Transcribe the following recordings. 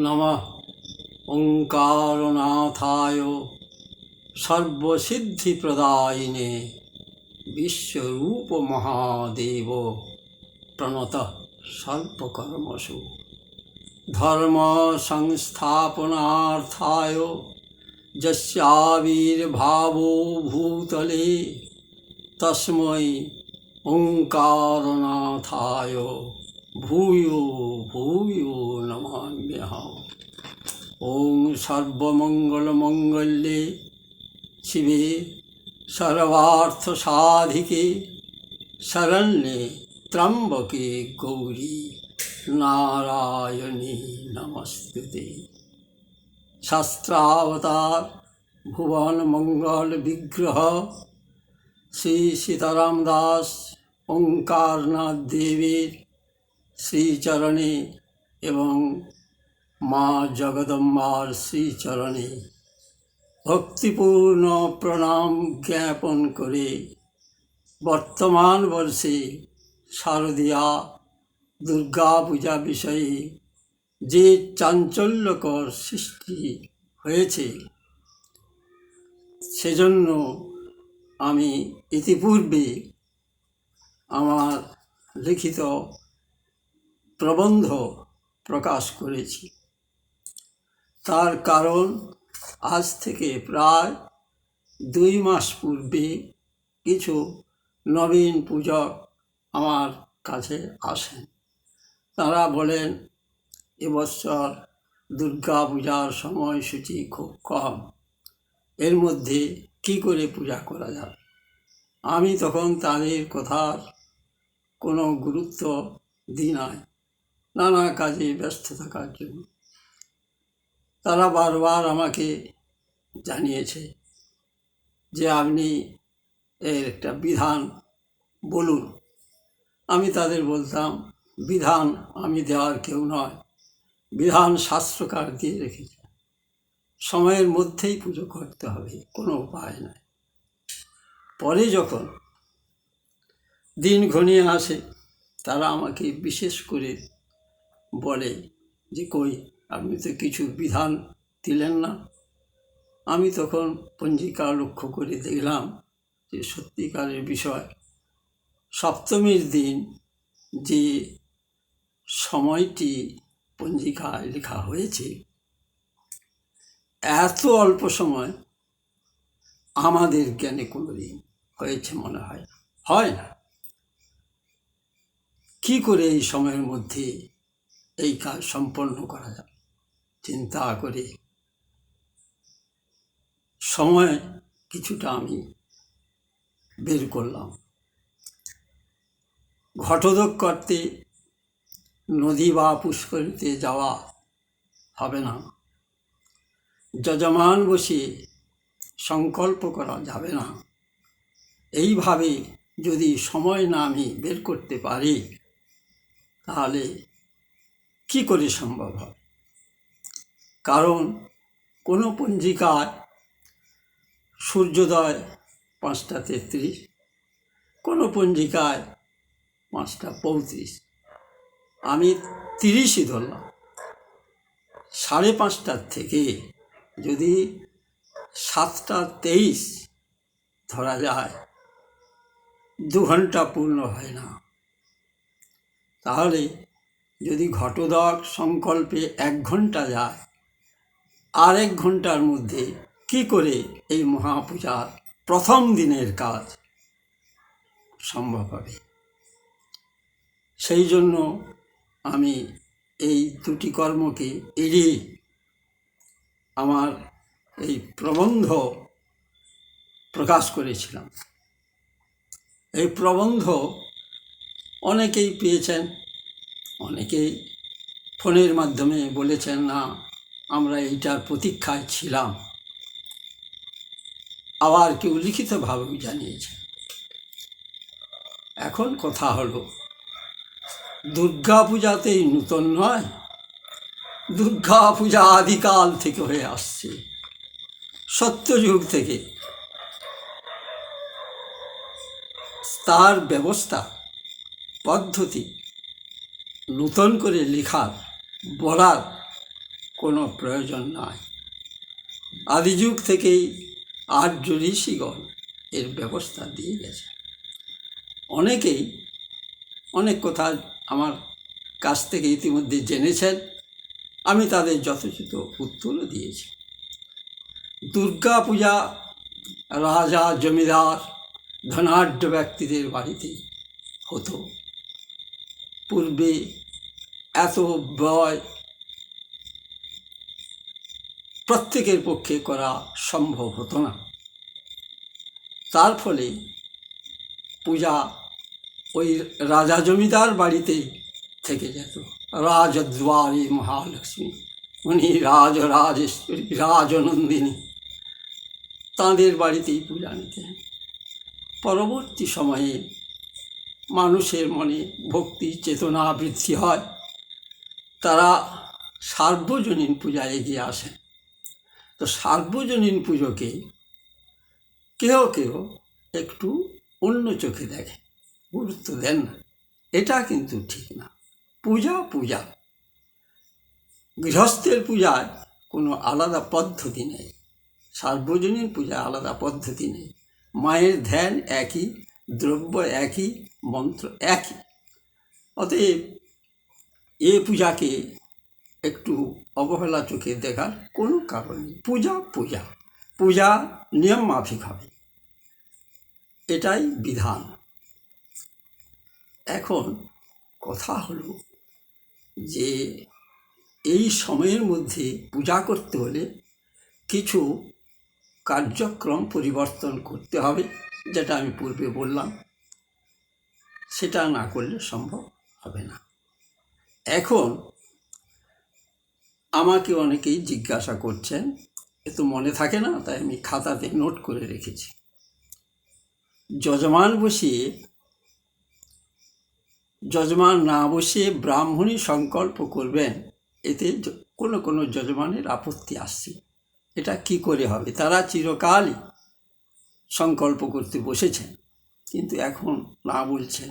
নমঃ ওঙ্কারনাথায় সর্বসিদ্ধিপ্রদায়িনে বিশ্বরূপ মহাদেব প্রণতঃ সর্বকর্মসু ধর্ম সংস্থাপনার্থায় যস্যাবির্ভাবো ভূতলে তস্मै ওঙ্কারনাথায় ভূयो ভূयो নমাম্যহम्। ওং সর্বমঙ্গলমঙ্গল্যে শিবে সর্বার্থসাধিকে শরণ্যে ত্র্যম্বকে গৌরী নারায়ণী নমস্তুতে। শাস্ত্রাবতার ভুবন মঙ্গল বিগ্রহ শ্রী সীতারাম দাস ওঙ্কারনাথ দেবের শ্রীচরণে এবং মা জগদম্বার শ্রীচরণে ভক্তিপূর্ণ প্রণাম জ্ঞাপন করে বর্তমান বর্ষে শারদীয়া দুর্গা পূজা বিষয়ে যে চাঞ্চল্যকর সৃষ্টি হয়েছে সেজন্য আমি ইতিপূর্বে আমার লিখিত প্রবন্ধ প্রকাশ করেছি। তার কারণ আজ থেকে প্রায় 2 মাস পূর্বে কিছু নবীন পূজক আমার কাছে আসেন। তারা বলেন এবছর দুর্গা পূজার সময়সূচি খুব কম, এর মধ্যে কি করে পূজা করা যাবে। আমি তখন তাদের কথার কোনো গুরুত্ব দিই নাই, নানা কাজে ব্যস্ত থাকার জন্য। তারা বারবার আমাকে জানিয়েছে যে আপনি এর একটা বিধান বলুন। আমি তাদের বলতাম, বিধান আমি দেওয়ার কেউ নয়, বিধান শাস্ত্রকার দিয়ে রেখেছে, সময়ের মধ্যেই পুজো করতে হবে, কোনো উপায় নাই। পরে যখন দিন ঘনিয়ে আসে তারা আমাকে বিশেষ করে বলে যে কই আপনি তো কিছু বিধান দিলেন না। আমি তখন পঞ্জিকা লক্ষ্য করে দেখলাম যে সত্যিকারের বিষয় সপ্তমীর দিন যে সময়টি পঞ্জিকায় লেখা হয়েছে, এত অল্প সময় আমাদের জ্ঞানে কোনোদিন হয়েছে মনে হয় না। কি করে এই সময়ের মধ্যে এই কাজ সম্পন্ন করা যাবে চিন্তা করে সময় কিছুটা আমি বের করলাম। ঘটোদক করতে নদী বা পুষ্করিতে যাওয়া হবে না, যজমান বসে সংকল্প করা যাবে না। এইভাবে যদি সময় না আমি বের করতে পারি তাহলে কি করে সম্ভব হবে। কারণ কোনো পঞ্জিকায় সূর্যোদয় 5টা 33, কোনো পঞ্জিকায় 5টা 35, আমি 30ই ধরলাম। 5:30 থেকে যদি 7টা 23 ধরা যায়, 2 ঘন্টা পূর্ণ হয় না। তাহলে যদি ঘটোদক সংকল্পে 1 ঘন্টা যায়, আর 1 ঘন্টার মধ্যে কি করে এই মহাপূজার প্রথম দিনের কাজ সম্ভব হবে। সেই জন্য আমি এই দুটি কর্মকে এড়িয়ে আমার এই প্রবন্ধ প্রকাশ করেছিলাম। এই প্রবন্ধ অনেকেই পেয়েছেন, অনেকেই ফোনের মাধ্যমে বলেছেন না আমরা এইটার প্রতীক্ষায় ছিলাম, আবার কেউ লিখিতভাবেও জানিয়েছেন। এখন কথা হলো, দুর্গা পূজাতেই নূতন নয়, দুর্গা পূজা আদিকাল থেকে হয়ে আসছে, সত্যযুগ থেকে। তার ব্যবস্থা পদ্ধতি নূতন করে লেখার বলার কোনো প্রয়োজন নাই। আদিযুগ থেকেই আর্য ঋষিগণ এর ব্যবস্থা দিয়ে গেছে। অনেকেই অনেক কথা আমার কাছ থেকে ইতিমধ্যে জেনেছেন, আমি তাদের যথোচিত উত্তরও দিয়েছি। দুর্গা পূজা রাজা, জমিদার, ধনাঢ্য ব্যক্তিদের বাড়িতেই হতো। পূর্বে এত ব্যয় প্রত্যেকের পক্ষে করা সম্ভব হতো না। তার ফলে পূজা ওই রাজা জমিদার বাড়িতেই থেকে যেত। রাজদ্বারে মহালক্ষ্মী, উনি রাজরাজেশ্বরী, রাজনন্দিনী, তাঁদের বাড়িতেই পূজা নিতেন। পরবর্তী সময়ে মানুষের মনে ভক্তি চেতনা বৃদ্ধি হয়, তারা সার্বজনীন পূজায় এগিয়ে আসে। তো সার্বজনীন পুজোকে কেউ কেউ একটু অন্য চোখে দেখে, গুরুত্ব দেন না। এটা কিন্তু ঠিক না। পূজা পূজা, গৃহস্থের পূজায় কোনো আলাদা পদ্ধতি নেই, সার্বজনীন পূজায় আলাদা পদ্ধতি নেই। মায়ের ধ্যান একই, দ্রব্য একই, মন্ত্র একই। অতএব এ পূজাকে একটু অবহেলা চোখে দেখার কোনো কারণ নেই। পূজা পূজা, পূজা নিয়ম মাফিক হবে, এটাই বিধান। এখন কথা হলো যে এই সময়ের মধ্যে পূজা করতে হলে কিছু কার্যক্রম পরিবর্তন করতে হবে, যেটা আমি পূর্বে বললাম। সেটা না করলে সম্ভব হবে না। এখন আমাকে অনেকেই জিজ্ঞাসা করছেন, এ তো মনে থাকে না, তাই আমি খাতাতে নোট করে রেখেছি। যজমান না বসিয়ে ব্রাহ্মণী সংকল্প করবেন, এতে কোনো কোনো যজমানের আপত্তি আসছে। এটা কি করে হবে? তারা চিরকালই সংকল্প করতে বসেছেন, কিন্তু এখন না বলছেন,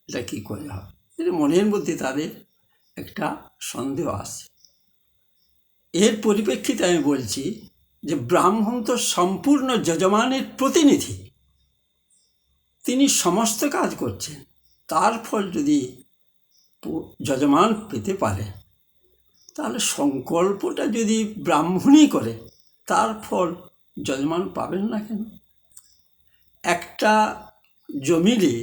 এটা কি করে হবে? এটা মনের মধ্যে তাদের একটা সন্দেহ আসছে। এর পরিপ্রেক্ষিতে আমি বলছি যে ব্রাহ্মণ তো সম্পূর্ণ যজমানের প্রতিনিধি, তিনি সমস্ত কাজ করছেন। তার ফল যদি যজমান পেতে পারে, তাহলে সংকল্পটা যদি ব্রাহ্মণই করে, তার ফল যজমান পাবেন না কেন? একটা জমিলে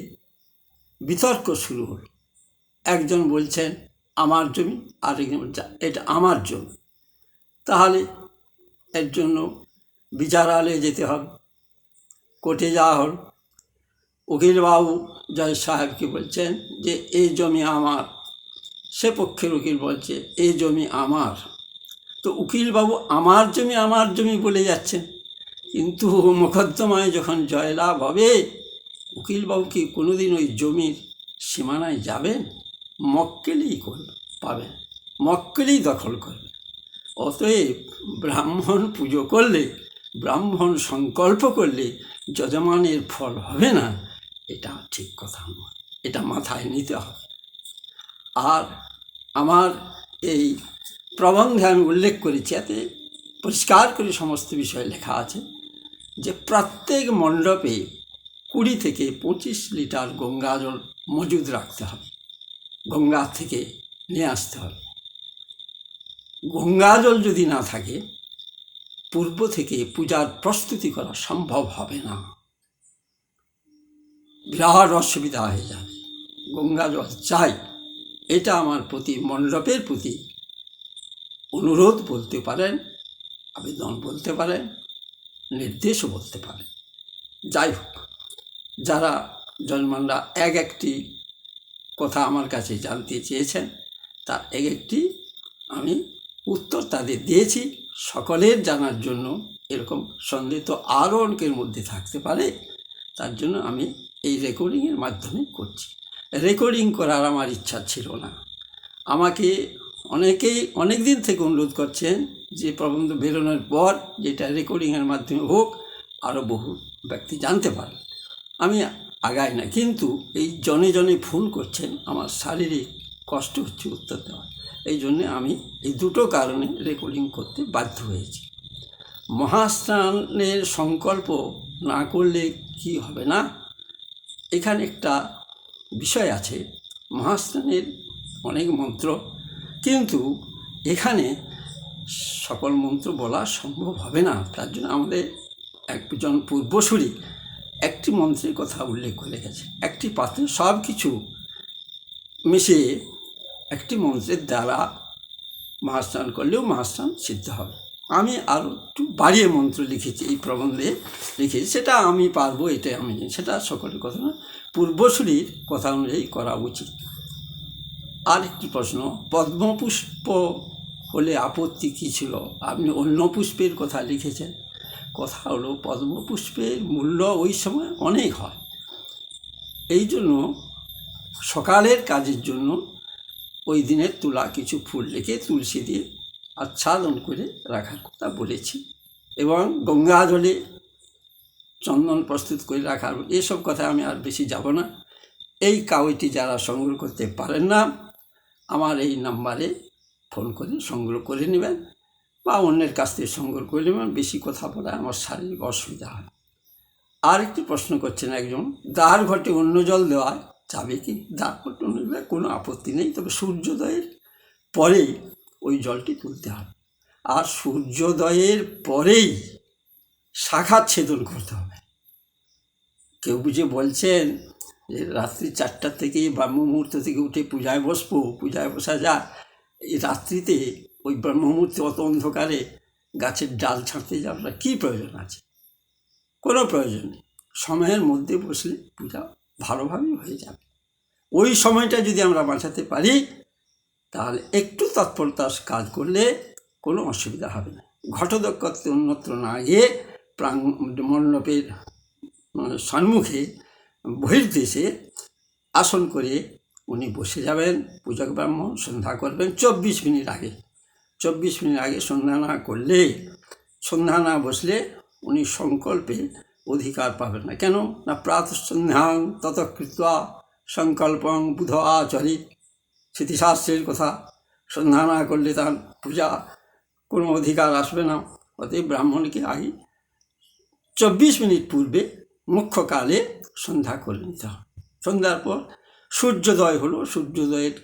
বিতর্ক শুরু হল। একজন বলছেন আমার জমি, আরেকজন বলছেন এটা আমার জমি। তাহলে এর জন্য বিচারালয়ে যেতে হবে, কোর্টে যাওয়া হল। উকিলবাবু জজ সাহেবকে বলছেন যে এই জমি আমার, সে পক্ষের উকিল বলছে এই জমি আমার। তো উকিলবাবু আমার জমি বলে যাচ্ছেন, কিন্তু মোকদ্দমায় যখন জয়লাভ হবে, উকিলবাবু কি কোনোদিন ওই জমির সীমানায় যাবেন? মক্কেলই পাবেন, মক্কেলই দখল করবে। অতএব ব্রাহ্মণ পুজো করলে, ব্রাহ্মণ সংকল্প করলে যজমানের ফল হবে না, এটা ঠিক কথা নয়। এটা মাথায় নিতে হবে। আর আমার এই প্রবন্ধে আমি উল্লেখ করেছি, এতে পরিষ্কার করে সমস্ত বিষয় লেখা আছে যে প্রত্যেক মণ্ডপে 20 থেকে 25 লিটার গঙ্গা জল মজুদ রাখতে হবে, গঙ্গা থেকে নিয়ে আসতে হবে। গঙ্গা জল যদি না থাকে, পূর্ব থেকে পূজার প্রস্তুতি করা সম্ভব হবে না, বিরাট অসুবিধা হয়ে যাবে। গঙ্গা জল চাই, এটা আমার প্রতি মণ্ডপের প্রতি অনুরোধ বলতে পারেন, আবেদন বলতে পারেন, নির্দেশও বলতে পারেন। যাই হোক, যারা যজমানরা এক একটি কথা আমার কাছে জানতে চেয়েছেন, তার এক একটি আমি উত্তর তাদের দিয়েছি। সকলের জানার জন্য, এরকম সন্দেহ তো আরও অনেকের মধ্যে থাকতে পারে, তার জন্য আমি এই রেকর্ডিংয়ের মাধ্যমে করছি। রেকর্ডিং করার আমার ইচ্ছা ছিল না। আমাকে অনেকেই অনেক দিন থেকে অনুরোধ করছেন যে প্রবন্ধ বেরোনোর পর যেটা রেকর্ডিংয়ের মাধ্যমে হোক, আরও বহু ব্যক্তি জানতে পারে। আমি আগাই না, কিন্তু এই জনে জনে ফোন করছেন, আমার শারীরিক কষ্ট হচ্ছে উত্তর দেওয়া। এই জন্যে আমি এই দুটো কারণে রেকর্ডিং করতে বাধ্য হয়েছি। মহাস্নানের সংকল্প না করলে কি হবে না, এখানে একটা বিষয় আছে। মহাস্নানের অনেক মন্ত্র, কিন্তু এখানে সকল মন্ত্র বলা সম্ভব হবে না। তার জন্য আমাদের একজন পূর্বসূরি একটি মন্ত্রের কথা উল্লেখ করে গেছে। একটি পাত্রে সব কিছু মিশিয়ে একটি মন্ত্রের দ্বারা মহাস্নান করলেও মহাস্নান সিদ্ধ হবে। আমি আরও একটু বাড়িয়ে মন্ত্র লিখেছি, এই প্রবন্ধে লিখেছি। সেটা আমি পারবো, এটাই আমি জানি, সেটা সকলের কথা না, পূর্বসূরির কথা অনুযায়ী করা উচিত। আর একটি প্রশ্ন, পদ্মপুষ্প হলে আপত্তি কী ছিল? আপনি অন্য পুষ্পের কথা লিখেছেন। কথা হলো, পদ্মপুষ্পের মূল্য ওই সময় অনেক হয়, এই জন্য সকালের কাজের জন্য ওই দিনের তোলা কিছু ফুল রেখে তুলসী দিয়ে আচ্ছাদন করে রাখার কথা বলেছি, এবং গঙ্গা জলে চন্দন প্রস্তুত করে রাখার, এসব কথা আমি আর বেশি যাব না। এই কাগজটি যারা সংগ্রহ করতে পারেন না, আমার এই নাম্বারে ফোন করে সংগ্রহ করে নেবেন, বা অন্যের কাছ থেকে সংগ্রহ করে নেবেন। বেশি কথা বলা আমার শারীরিক অসুবিধা হয়। আর একটি প্রশ্ন করছেন একজন, দ্বার ঘটে অন্য জল দেওয়া যাবে কি? দ্বার ঘটে অন্য জলে কোনো আপত্তি নেই, তবে সূর্যোদয়ের পরেই ওই জলটি তুলতে হবে। আর সূর্যোদয়ের পরেই শাখা ছেদন করতে হবে। কেউ বুঝে বলছেন যে রাত্রি 4টার থেকে ব্রহ্ম মুহূর্ত থেকে উঠে পূজায় বসবো, পূজায় বসা যায়। এই রাত্রিতে ওই ব্রহ্ম মুহূর্তে অত অন্ধকারে গাছের ডাল ছাঁটতে যাওয়ার কী প্রয়োজন আছে? কোনো প্রয়োজন নেই। সময়ের মধ্যে বসলে পূজা ভালোভাবেই হয়ে যাবে। ওই সময়টা যদি আমরা বাঁচাতে পারি, তাহলে একটু তৎপরতার কাজ করলে কোনো অসুবিধা হবে না। ঘটোদক্ষতে অন্যত্র না গিয়ে মণ্ডপের সম্মুখে বহির্দেশে আসন করে উনি বসে যাবেন। পূজক ব্রাহ্মণ সন্ধ্যা করবেন 24 মিনিট আগে। 24 মিনিট আগে সন্ধ্যা না করলে, সন্ধ্যা না বসলে উনি সংকল্পে অধিকার পাবেন না। কেন না, প্রাতঃসন্ধ্যাং ততকৃত্বা সংকল্পং বুধ আচরিত, স্মৃতিশাস্ত্রের কথা। সন্ধ্যা না করলে তার পূজা কোনো অধিকার আসবে না। অতএব ব্রাহ্মণকে আগে 24 মিনিট পূর্বে মুখ্যকালে সন্ধ্যা করে নিতে হবে। সন্ধ্যার পর সূর্যোদয় হলো, সূর্যোদয়ের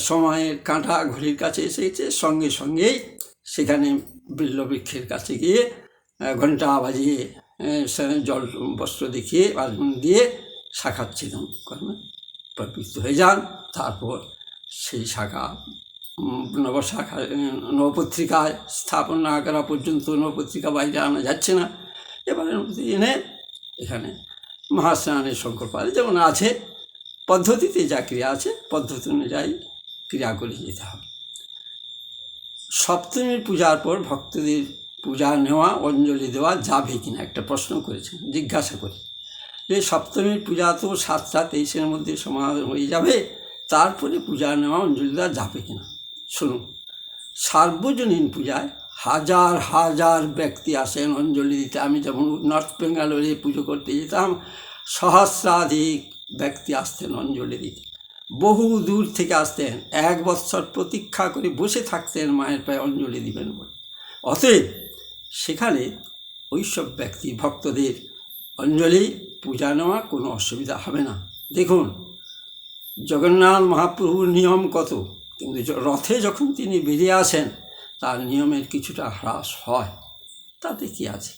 সময়ের কাঁটা ঘড়ির কাছে এসেছে, সঙ্গে সঙ্গেই সেখানে বিল্লবৃক্ষের কাছে গিয়ে ঘণ্টা বাজিয়ে জল বস্ত্র দেখিয়ে আগুন দিয়ে শাখা ছেদন করবেন, প্রবৃত্ত হয়ে যান। তারপর সেই শাখা নবশাখা নবপত্রিকায় স্থাপন না করা পর্যন্ত নবপত্রিকা বাইরে আনা যাচ্ছে না। এবারে এনে এখানে মহাস্নানের সংকল্প আছে, যেমন আছে পদ্ধতিতে যা ক্রিয়া আছে, পদ্ধতি অনুযায়ী ক্রিয়া করে যেতে হবে। সপ্তমীর পূজার পর ভক্তদের পূজা নেওয়া, অঞ্জলি দেওয়া যাবে কিনা একটা প্রশ্ন করেছেন, জিজ্ঞাসা করি যে সপ্তমীর পূজা তো 7:23 মধ্যে সমাধান হয়ে যাবে, তারপরে পূজা নেওয়া, অঞ্জলি দেওয়া যাবে কিনা। শুনুন, সার্বজনীন পূজায় হাজার হাজার ব্যক্তি আসেন অঞ্জলি দিতে। আমি যেমন নর্থ বেঙ্গালোরে পুজো করতে যেতাম, সহস্রাধিক ব্যক্তি আসতেন অঞ্জলি দিতে, বহু দূর থেকে আসতেন, 1 বৎসর প্রতীক্ষা করে বসে থাকতেন মায়ের পায়ে অঞ্জলি দিবেন বলে। অতএব সেখানে ওইসব ব্যক্তি ভক্তদের অঞ্জলি পূজা নেওয়া কোনো অসুবিধা হবে না। দেখুন, জগন্নাথ মহাপ্রভুর নিয়ম কত, কিন্তু রথে যখন তিনি বেরিয়ে আসেন তার নিয়মের কিছুটা হ্রাস হয়, তাতে কি আছে।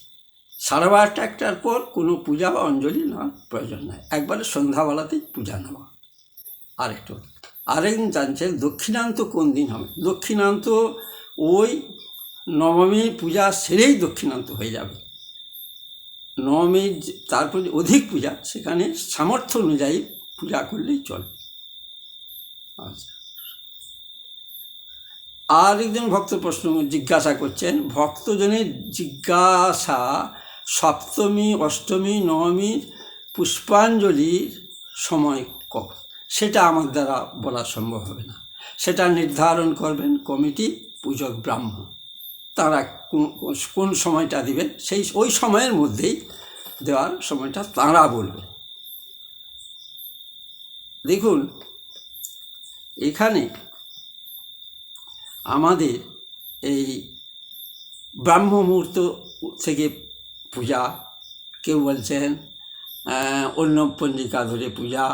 12:30 একটার পর কোনো পূজা বা অঞ্জলি নেওয়ার প্রয়োজন নাই, একবারে সন্ধ্যাবেলাতেই পূজা নেওয়া। আরেকদিন জানছেন দক্ষিণান্ত কোন দিন হবে। দক্ষিণান্ত ওই নবমী পূজা সেরেই দক্ষিণান্ত হয়ে যাবে। নবমীর তারপর অধিক পূজা, সেখানে সামর্থ্য অনুযায়ী পূজা করলেই চলে। আচ্ছা, আর একজন ভক্ত প্রশ্ন জিজ্ঞাসা করছেন, ভক্তজনের জিজ্ঞাসা, সপ্তমী, অষ্টমী, নবমীর পুষ্পাঞ্জলির সময় কখন, সেটা আমার দ্বারা বলা সম্ভব হবে না। সেটা নির্ধারণ করবেন কমিটি, পূজক ব্রাহ্মণ। তারা কোন সময়টা দিবেন, ওই সময়ের মধ্যেই দেওয়ার সময়টা তাঁরা বলবেন। দেখুন, এখানে আমাদের এই ব্রাহ্ম মুহূর্ত থেকে পূজা, কেউ বলছেন অন্য পঞ্জিকা ধরে পূজা,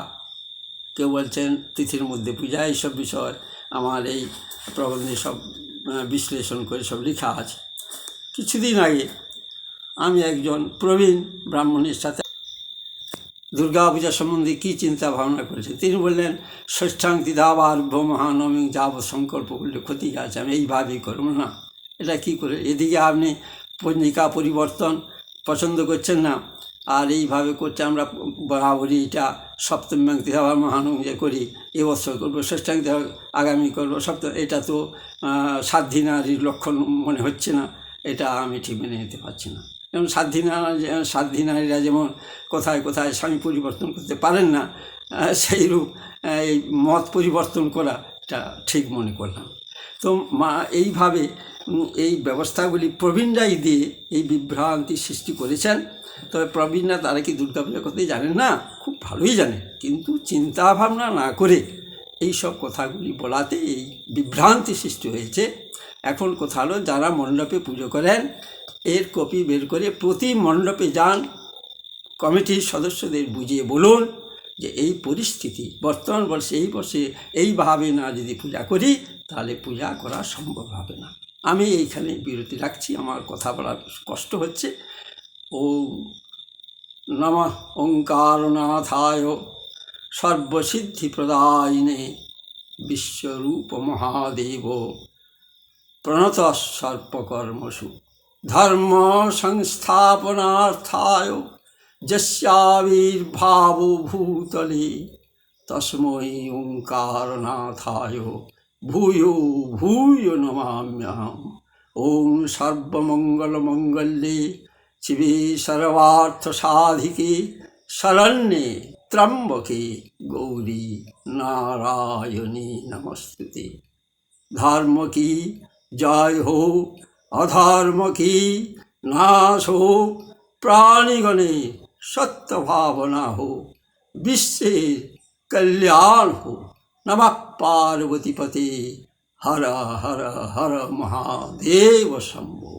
কেউ বলছেন তিথির মধ্যে পূজা, এইসব বিষয় আমার এই প্রবন্ধে সব বিশ্লেষণ করে সব লেখা আছে। কিছুদিন আগে আমি একজন প্রবীণ ব্রাহ্মণের সাথে দুর্গা পূজা সম্বন্ধে কী চিন্তা ভাবনা করেছেন। তিনি বললেন, ষষ্ঠাঙ্কি দাবার্ভ মহানবমী যাব সংকল্প করলে ক্ষতি আছে, আমি এইভাবেই করবো না। এটা কী করে, এদিকে আপনি পঞ্জিকা পরিবর্তন পছন্দ করছেন না, আর এইভাবে করছে। আমরা বরাবরই এটা সপ্তম্যাঙ্কি দাবার মহানবমী যে করি, এবছর করবো, ষষ্ঠাঙ্কি দাবার আগামী করবো, এটা তো সাধ্বী নারীর লক্ষণ মনে হচ্ছে না, এটা আমি ঠিক মেনে নিতে পারছি না। যেমন সাধ্বী নারীরা যেমন কোথায় কোথায় স্বামী পরিবর্তন করতে পারেন না, সেইরূপ এই মত পরিবর্তন করা এটা ঠিক মনে করলাম। তো এইভাবে এই ব্যবস্থাগুলি প্রবীণরাই দিয়ে এই বিভ্রান্তি সৃষ্টি করেছেন। তবে প্রবীণরা তারা কি দুর্গা পূজার কথাই জানেন না? খুব ভালোই জানেন, কিন্তু চিন্তা ভাবনা না করে এই সব কথাগুলি বলাতে এই বিভ্রান্তি সৃষ্টি হয়েছে। এখন কথা হলো, যারা মণ্ডপে পুজো করেন এর কপি বের করে প্রতি মণ্ডপে যান, কমিটির সদস্যদের বুঝিয়ে বলুন যে এই পরিস্থিতি বর্তমান বর্ষে এই বর্ষে এইভাবে না যদি পূজা করি তাহলে পূজা করা সম্ভব হবে না। আমি এইখানে বিরতি রাখছি, আমার কথা বলার কষ্ট হচ্ছে। ওম নমঃ ওঙ্কারনাথায় সর্বসিদ্ধিপ্রদায়িনে বিশ্বরূপ মহাদেব প্রণত সর্পকর্মসু ধর্ম সংস্থাপনার্থায় যস্যাবির্ভাব ভূতলে তস্मै ওঙ্কারনাথায় ভূয়ো ভূয়ো নমাম্যহম। ওম সর্বমঙ্গলমঙ্গল্যে শিবে সর্বার্থসাধিকে শরণ্যে ত্র্যম্বকে গৌরী নারায়ণী নমস্তুতে। ধর্ম কি জয় हो, अधर्म की नाश हो, प्राणीगणे सत्य भावना हो, विश्व कल्याण हो। नमः पार्वती पते हर हर हर महादेव शंभो।